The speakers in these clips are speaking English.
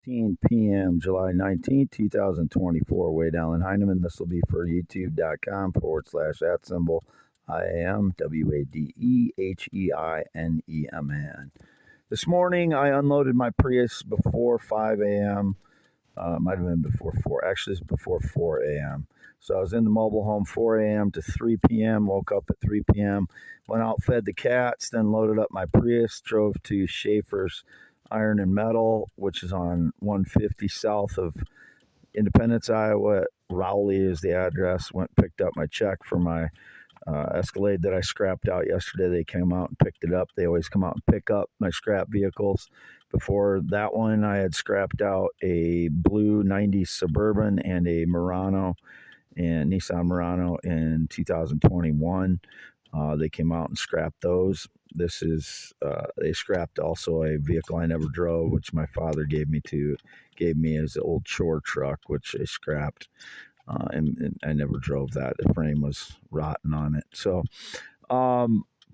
p.m. July 19th, 2024. Wade Allen Heineman. This will be for youtube.com/@ symbol IAM WADEHEINEMAN. This morning, I unloaded my Prius before 5 a.m. Might have been before 4. Actually, it's before 4 a.m. So I was in the mobile home 4 a.m. to 3 p.m. Woke up at 3 p.m. Went out, fed the cats, then loaded up my Prius, drove to Schaefer's Iron and Metal, which is on 150 south of Independence, Iowa. Rowley is the address. Went and picked up my check for my Escalade that I scrapped out yesterday. They came out and picked it up. They always come out and pick up my scrap vehicles. Before that one, I had scrapped out a blue 90s Suburban and a Murano and Nissan Murano in 2021. They came out and scrapped those. This is they scrapped also a vehicle I never drove, which my father gave me as an old chore truck, which they scrapped. And I never drove that. The frame was rotten on it. So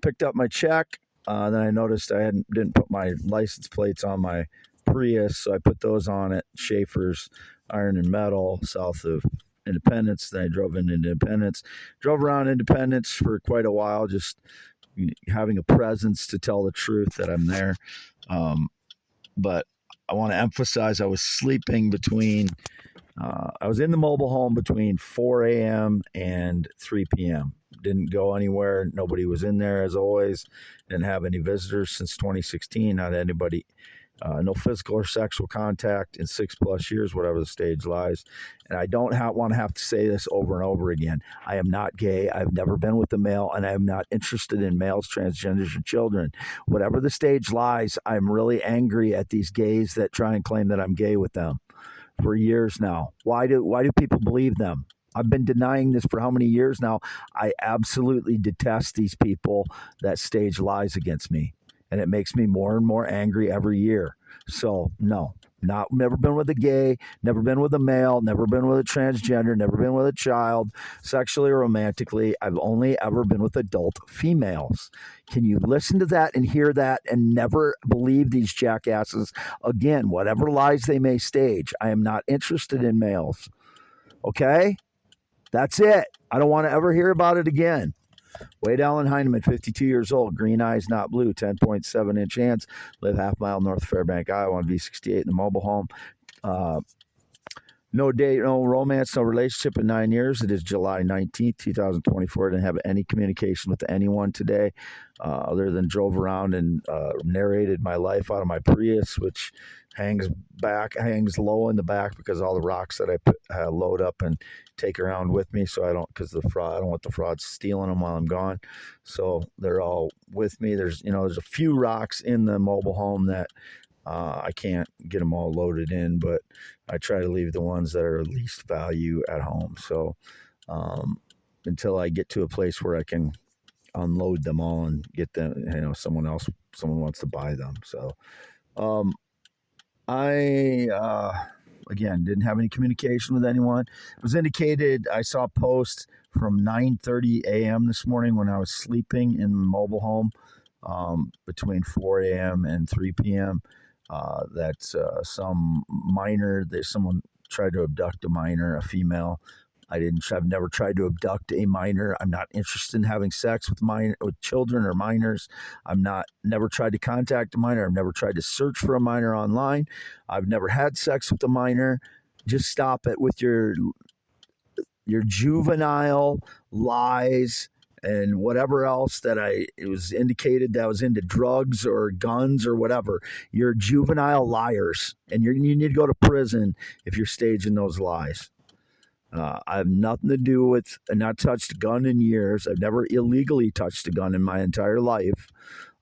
picked up my check. Then I noticed I didn't put my license plates on my Prius, so I put those on at Schaefer's Iron and Metal south of Independence. Then I drove into Independence. Drove around Independence for quite a while, just having a presence to tell the truth that I'm there. But I want to emphasize I was sleeping between... I was in the mobile home between 4 a.m. and 3 p.m. Didn't go anywhere. Nobody was in there, as always. Didn't have any visitors since 2016. Not anybody, no physical or sexual contact in 6+ years, whatever the stage lies. And I don't want to have to say this over and over again. I am not gay. I've never been with a male, and I am not interested in males, transgenders, or children. Whatever the stage lies, I'm really angry at these gays that try and claim that I'm gay with them. For years now. Why do people believe them? I've been denying this for how many years now? I absolutely detest these people that stage lies against me. And it makes me more and more angry every year. So, no. Never been with a gay, never been with a male, never been with a transgender, never been with a child, sexually or romantically. I've only ever been with adult females. Can you listen to that and hear that and never believe these jackasses again, whatever lies they may stage? I am not interested in males. Okay? That's it. I don't want to ever hear about it again. Wade Allen Heineman, 52 years old, green eyes, not blue, 10.7-inch hands, live half-mile north of Fairbank, Iowa, on V68 in the mobile home. No date, no romance, no relationship in 9 years. It is July 19th, 2024. I didn't have any communication with anyone today other than drove around and narrated my life out of my Prius, which hangs low in the back because all the rocks that I load up and take around with me. So I don't want the fraud stealing them while I'm gone. So they're all with me. There's a few rocks in the mobile home that I can't get them all loaded in, but I try to leave the ones that are least value at home. So until I get to a place where I can unload them all and get them, someone wants to buy them. So I again didn't have any communication with anyone. It was indicated I saw a post from 9:30 a.m. this morning when I was sleeping in the mobile home between 4 a.m. and 3 p.m. That someone tried to abduct a minor, a female. I've never tried to abduct a minor. I'm not interested in having sex with children or minors. Never tried to contact a minor. I've never tried to search for a minor online. I've never had sex with a minor. Just stop it with your juvenile lies and whatever else it was indicated that I was into drugs or guns or whatever. You're juvenile liars, and you need to go to prison if you're staging those lies. I have nothing to do with, and not touched a gun in years. I've never illegally touched a gun in my entire life.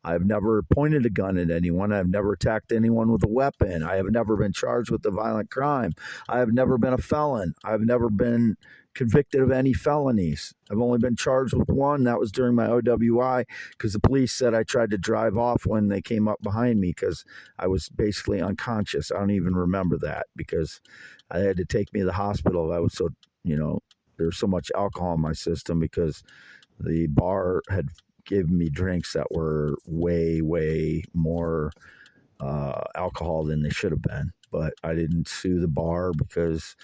I've never pointed a gun at anyone. I've never attacked anyone with a weapon. I have never been charged with a violent crime. I have never been a felon. I've never been convicted of any felonies. I've only been charged with one. That was during my OWI because the police said I tried to drive off when they came up behind me because I was basically unconscious. I don't even remember that because I had to take me to the hospital. I was so, there was so much alcohol in my system because the bar had given me drinks that were way, way more alcohol than they should have been. but I didn't sue the bar because,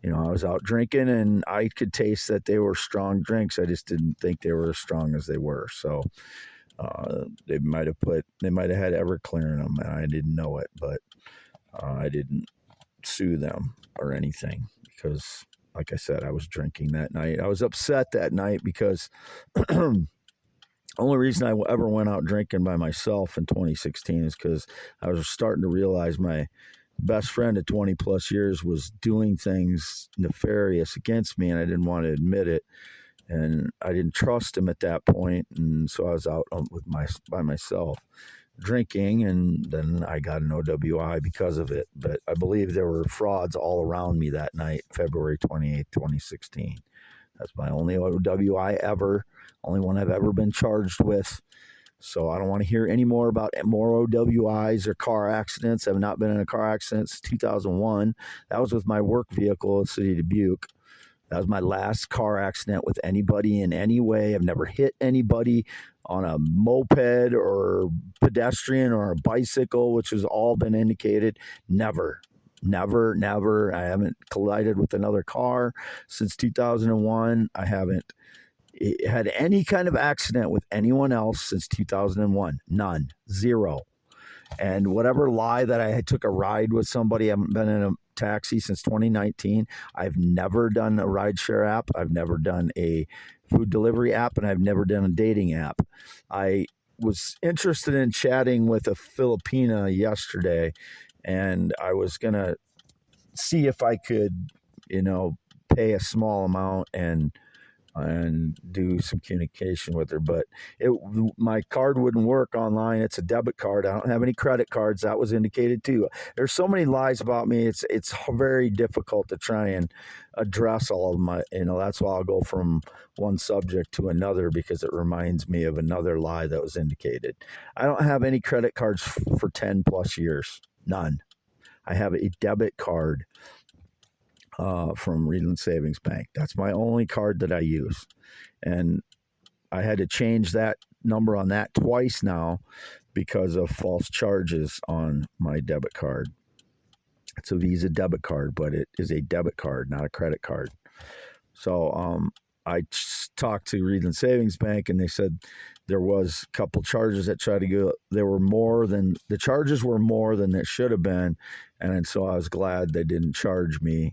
I was out drinking and I could taste that they were strong drinks. I just didn't think they were as strong as they were. So they might have had Everclear in them and I didn't know it, but I didn't sue them or anything because, like I said, I was drinking that night. I was upset that night because only reason I ever went out drinking by myself in 2016 is because I was starting to realize my best friend of 20 plus years was doing things nefarious against me, and I didn't want to admit it. And I didn't trust him at that point, and so I was out by myself drinking, and then I got an OWI because of it. But I believe there were frauds all around me that night, February 28th, 2016. That's my only OWI ever, only one I've ever been charged with. So I don't want to hear any more about more OWIs or car accidents. I've not been in a car accident since 2001. That was with my work vehicle in the city of Dubuque. That was my last car accident with anybody in any way. I've never hit anybody on a moped or pedestrian or a bicycle, which has all been indicated. Never. I haven't collided with another car since 2001. I haven't had any kind of accident with anyone else since 2001. None. Zero. And whatever lie that I took a ride with somebody, I haven't been in a taxi since 2019. I've never done a rideshare app. I've never done a food delivery app, and I've never done a dating app. I was interested in chatting with a Filipina yesterday, and I was going to see if I could, pay a small amount and do some communication with her, but my card wouldn't work online. It's a debit card. I don't have any credit cards. That was indicated too. There's so many lies about me. It's very difficult to try and address all of my, that's why I'll go from one subject to another because it reminds me of another lie that was indicated. I don't have any credit cards for 10 plus years. None. I have a debit card from Reedland Savings Bank. That's my only card that I use. And I had to change that number on that twice now because of false charges on my debit card. It's a Visa debit card, but it is a debit card, not a credit card. So I talked to Reedland Savings Bank, and they said there was a couple charges that tried to go. The charges were more than it should have been, and so I was glad they didn't charge me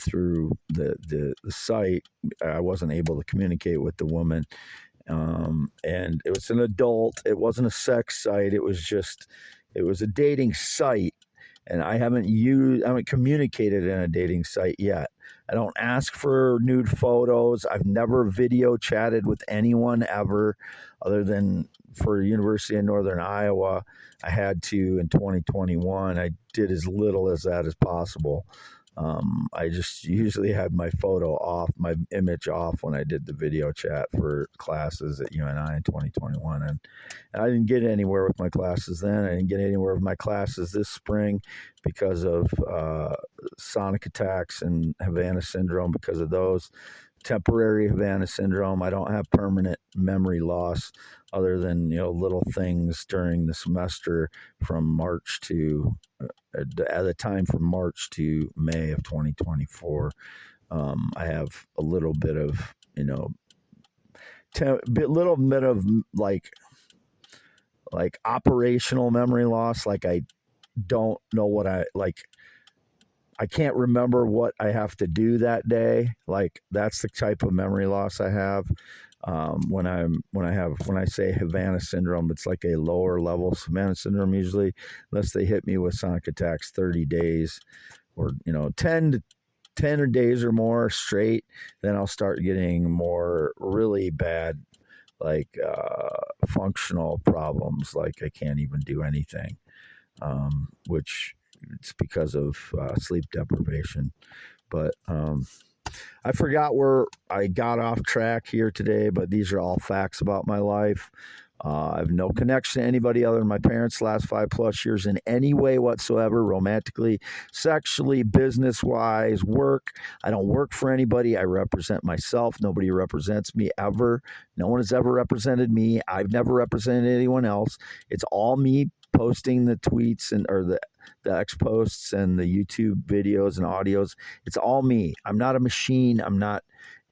through the site. I wasn't able to communicate with the woman, and it was an adult. It wasn't a sex site. It was a dating site, and I haven't communicated in a dating site yet. I don't ask for nude photos. I've never video chatted with anyone ever, other than for University of Northern Iowa. I had to in 2021. I did as little as that as possible. I just usually had my photo off, my image off when I did the video chat for classes at UNI in 2021. And I didn't get anywhere with my classes then. I didn't get anywhere with my classes this spring because of sonic attacks and Havana syndrome because of those. Temporary Havana syndrome. I don't have permanent memory loss other than, little things during the semester from March to at the time from March to May of 2024. I have a little bit of, little bit of like operational memory loss. Like I don't know what I can't remember what I have to do that day. Like that's the type of memory loss I have. When I say Havana syndrome, it's like a lower level Havana syndrome usually, unless they hit me with sonic attacks 30 days or 10 days or more straight, then I'll start getting more really bad functional problems, like I can't even do anything, which it's because of sleep deprivation. But I forgot where I got off track here today, but these are all facts about my life. I have no connection to anybody other than my parents the last 5+ years in any way whatsoever, romantically, sexually, business-wise, work. I don't work for anybody. I represent myself. Nobody represents me ever. No one has ever represented me. I've never represented anyone else. It's all me posting the tweets or the X posts and the YouTube videos and audios. It's all me. I'm not a machine. I'm not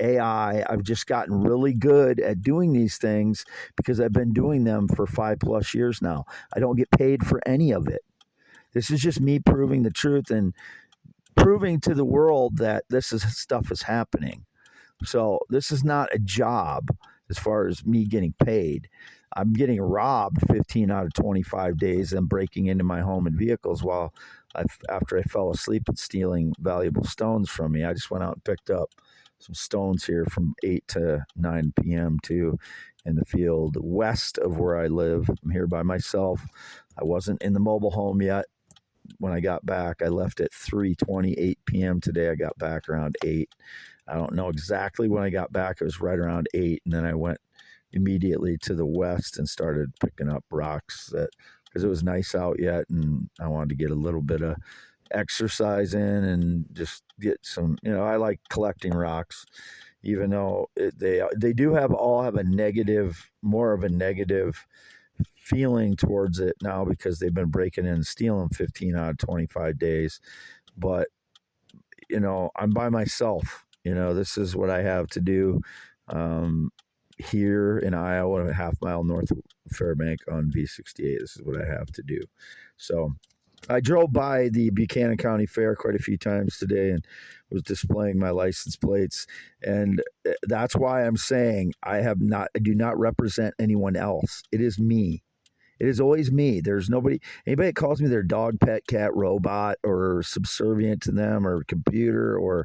AI. I've just gotten really good at doing these things because I've been doing them for 5+ years now. I don't get paid for any of it. This is just me proving the truth and proving to the world that stuff is happening. So this is not a job as far as me getting paid. I'm getting robbed 15 out of 25 days and breaking into my home and vehicles after I fell asleep and stealing valuable stones from me. I just went out and picked up some stones here from 8 to 9 p.m. too in the field west of where I live. I'm here by myself. I wasn't in the mobile home yet. When I got back, I left at 3:28 p.m. today. I got back around 8. I don't know exactly when I got back. It was right around 8. And then I went immediately to the west and started picking up rocks because it was nice out yet. And I wanted to get a little bit of exercise in and just get some, I like collecting rocks, even though they do all have more of a negative feeling towards it now because they've been breaking in and stealing 15 out of 25 days. But, I'm by myself. This is what I have to do here in Iowa, a half mile north of Fairbank on V68. This is what I have to do. So I drove by the Buchanan County Fair quite a few times today and was displaying my license plates. And that's why I'm saying I do not represent anyone else. It is me. It is always me. There's anybody that calls me their dog, pet, cat, robot, or subservient to them, or computer, or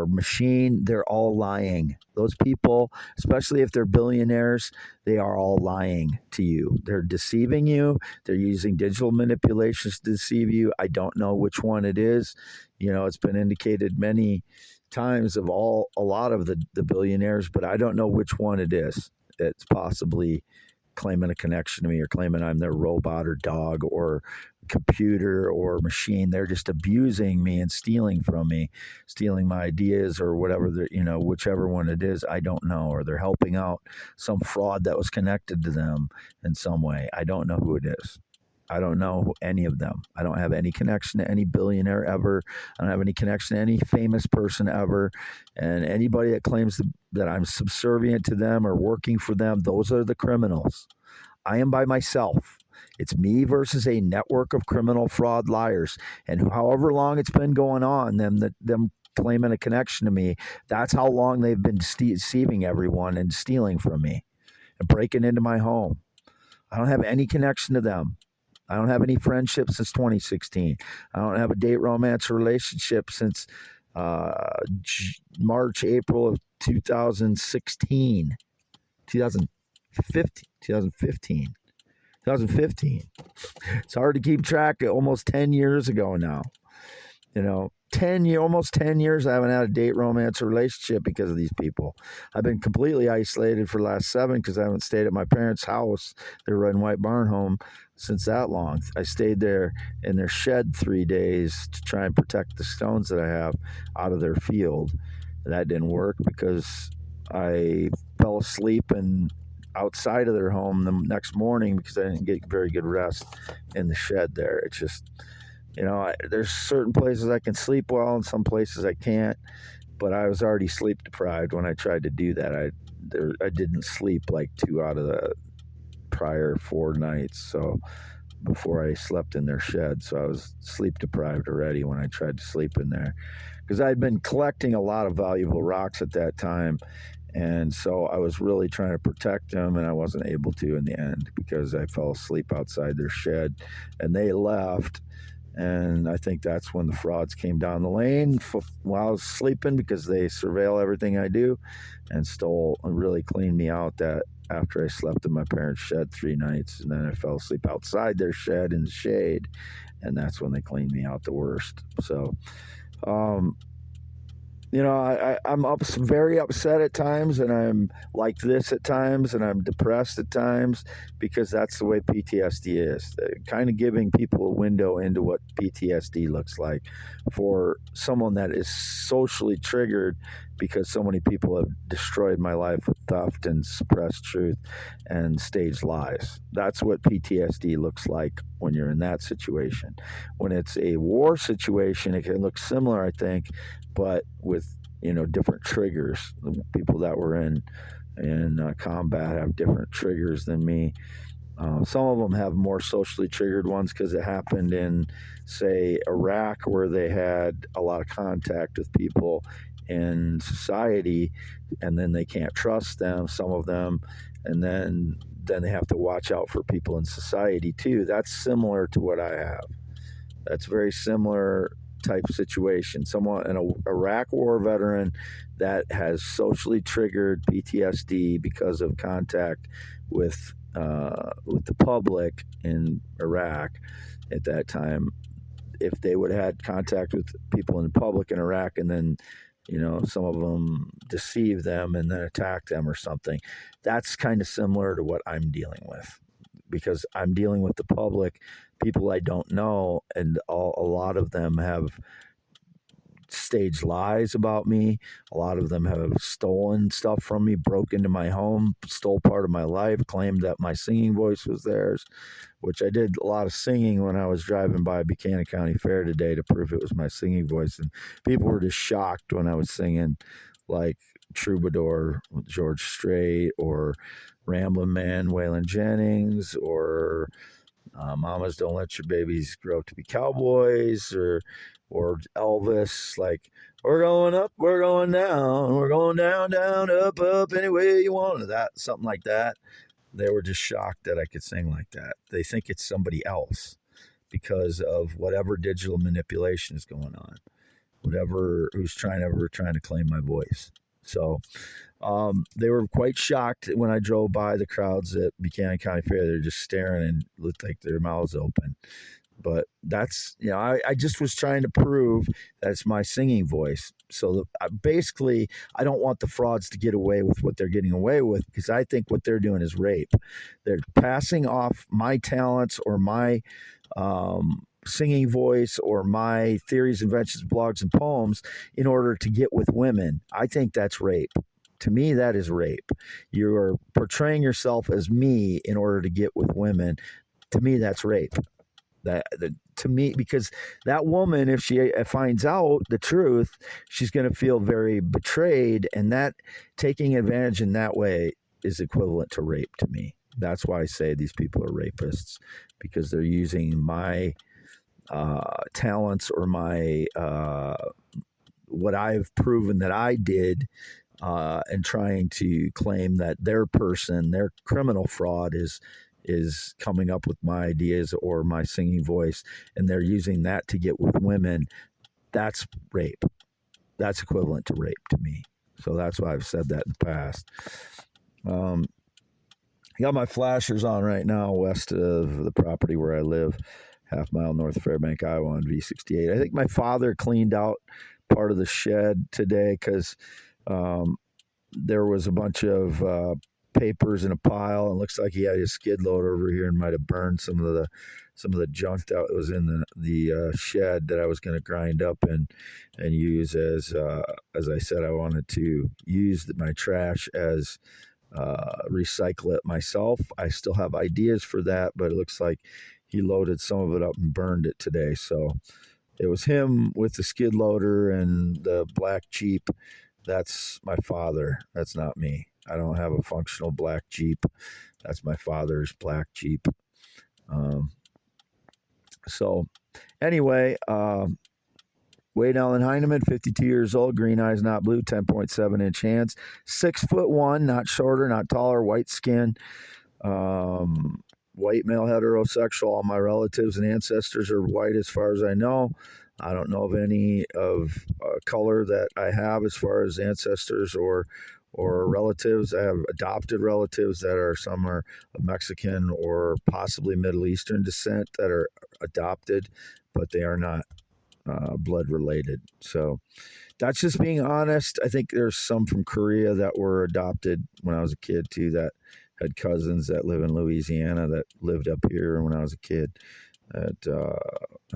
machine. They're all lying. Those people, especially if they're billionaires, they are all lying to you. They're deceiving you. They're using digital manipulations to deceive you. I don't know which one it is. It's been indicated many times of a lot of the billionaires, but I don't know which one it is. It's possibly claiming a connection to me or claiming I'm their robot or dog or computer or machine. They're just abusing me and stealing from me, stealing my ideas or whatever, whichever one it is, I don't know. Or they're helping out some fraud that was connected to them in some way. I don't know who it is. I don't know any of them. I don't have any connection to any billionaire ever. I don't have any connection to any famous person ever. And anybody that claims that I'm subservient to them or working for them, those are the criminals. I am by myself. It's me versus a network of criminal fraud liars. And however long it's been going on, them claiming a connection to me, that's how long they've been deceiving everyone and stealing from me and breaking into my home. I don't have any connection to them. I don't have any friendship since 2016. I don't have a date, romance, or relationship since March, April of 2016, 2015. It's hard to keep track of almost 10 years ago now. Almost 10 years I haven't had a date, romance, or relationship because of these people. I've been completely isolated for the last 7 because I haven't stayed at my parents' house, their red and white barn home, since that long. I stayed there in their shed 3 days to try and protect the stones that I have out of their field. And that didn't work because I fell asleep and outside of their home the next morning because I didn't get very good rest in the shed there. It's just... there's certain places I can sleep well and some places I can't, but I was already sleep deprived when I tried to do that. I didn't sleep like 2 out of the prior 4 nights, so before I slept in their shed, so I was sleep deprived already when I tried to sleep in there because I'd been collecting a lot of valuable rocks at that time. And so I was really trying to protect them, and I wasn't able to in the end because I fell asleep outside their shed and they left. And I think that's when the frauds came down the lane while I was sleeping because they surveil everything I do and really cleaned me out that after I slept in my parents' shed 3 nights. And then I fell asleep outside their shed in the shade. And that's when they cleaned me out the worst. So, I'm very upset at times, and I'm like this at times, and I'm depressed at times because that's the way PTSD is. Kind of giving people a window into what PTSD looks like for someone that is socially triggered because so many people have destroyed my life with theft and suppressed truth and staged lies. That's what PTSD looks like when you're in that situation. When it's a war situation, it can look similar, I think, but with different triggers. The people that were in combat have different triggers than me. Some of them have more socially triggered ones because it happened in, say, Iraq, where they had a lot of contact with people in society, and then they can't trust them, some of them, and then they have to watch out for people in society too. That's similar to what I have. That's very similar type situation. Someone, an Iraq war veteran that has socially triggered PTSD because of contact with the public in Iraq at that time. If they would have had contact with people in the public in Iraq, and then some of them deceive them and then attack them or something, that's kind of similar to what I'm dealing with, because I'm dealing with the public, people I don't know, and a lot of them have staged lies about me. A lot of them have stolen stuff from me, broke into my home, stole part of my life, claimed that my singing voice was theirs, which I did a lot of singing when I was driving by Buchanan County Fair today to prove it was my singing voice. And people were just shocked when I was singing like Troubadour with George Strait, or Ramblin' Man, Waylon Jennings, or Mamas Don't Let Your Babies Grow Up to Be Cowboys, or Elvis, like, we're going up, we're going down, we're going down, down, up, up, any way you want. That, something like that. They were just shocked that I could sing like that. They think it's somebody else because of whatever digital manipulation is going on, whatever who's trying to claim my voice. So they were quite shocked when I drove by the crowds at Buchanan County Fair. They're just staring and looked like their mouths open. But that's, I just was trying to prove that it's my singing voice. So basically, I don't want the frauds to get away with what they're getting away with, because I think what they're doing is rape. They're passing off my talents or my singing voice or my theories, inventions, blogs, and poems in order to get with women. I think that's rape. To me, that is rape. You're portraying yourself as me in order to get with women. To me, that's rape. To me, because that woman, if she finds out the truth, she's going to feel very betrayed, and that taking advantage in that way is equivalent to rape to me. That's why I say these people are rapists, because they're using my talents or my what I've proven that I did, and trying to claim that their person, their criminal fraud is coming up with my ideas or my singing voice, and they're using that to get with women. That's rape. That's equivalent to rape to me. So that's why I've said that in the past. I got my flashers on right now west of the property where I live, half-mile north of Fairbank, Iowa, on V68. I think my father cleaned out part of the shed today because there was a bunch of papers in a pile, and it looks like he had his skid loader over here and might have burned some of the junk that was in the shed that I was going to grind up and use as I said, I wanted to use my trash as recycle it myself. I still have ideas for that, but it looks like he loaded some of it up and burned it today. So it was him with the skid loader and the black Jeep. That's my father. That's not me. I don't have a functional black Jeep. That's my father's black Jeep. So anyway, Wade Allen Heineman, 52 years old, green eyes, not blue, 10.7-inch hands, 6'1", not shorter, not taller, white skin, white male heterosexual. All my relatives and ancestors are white as far as I know. I don't know of any of color that I have as far as ancestors or relatives. I have adopted relatives that are, some are of Mexican or possibly Middle Eastern descent that are adopted, but they are not blood related. So that's just being honest. I think there's some from Korea that were adopted when I was a kid too, that had cousins that live in Louisiana that lived up here when I was a kid, that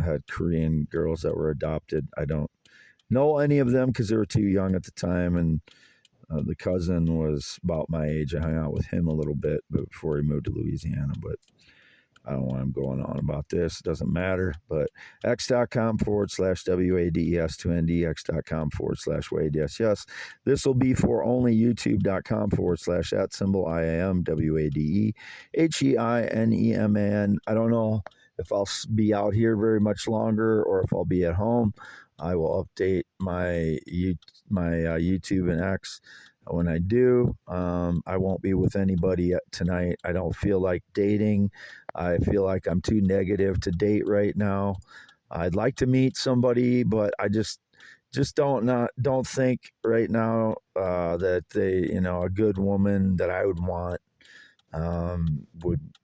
had Korean girls that were adopted. I don't know any of them because they were too young at the time, and the cousin was about my age. I hung out with him a little bit before he moved to Louisiana, but I don't want him going on about this. It doesn't matter. But x.com/WADES2ND, x.com/WADES. Yes, this will be for only youtube.com/@IAMWADEHEINEMAN. I don't know if I'll be out here very much longer or if I'll be at home. I will update my YouTube and X when I do. I won't be with anybody tonight. I don't feel like dating. I feel like I'm too negative to date right now. I'd like to meet somebody, but I just don't think right now that a good woman that I would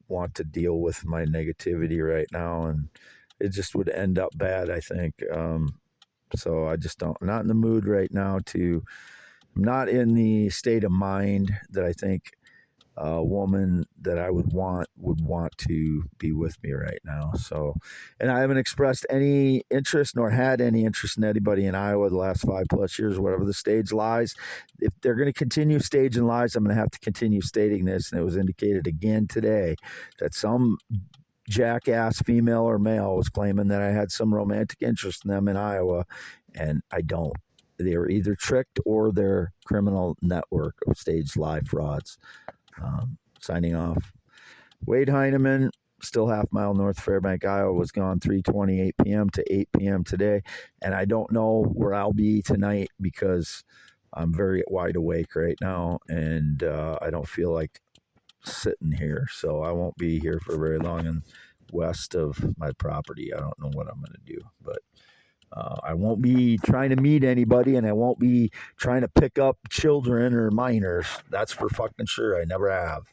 want to deal with my negativity right now, and it just would end up bad, I think. So I just not in the mood right now I'm not in the state of mind that I think a woman that I would want to be with me right now. So, and I haven't expressed any interest nor had any interest in anybody in Iowa the last 5+ years, whatever the stage lies. If they're going to continue staging lies, I'm going to have to continue stating this. And it was indicated again today that some jackass female or male was claiming that I had some romantic interest in them in Iowa, and I don't. They were either tricked or their criminal network of staged lie frauds. Signing off. Wade Heineman, still half mile north Fairbank, Iowa, was gone 3:28 p.m. to 8 p.m. today, and I don't know where I'll be tonight because I'm very wide awake right now, and I don't feel like sitting here, so I won't be here for very long. And west of my property, I don't know what I'm going to do, but I won't be trying to meet anybody, and I won't be trying to pick up children or minors. That's for fucking sure. I never have.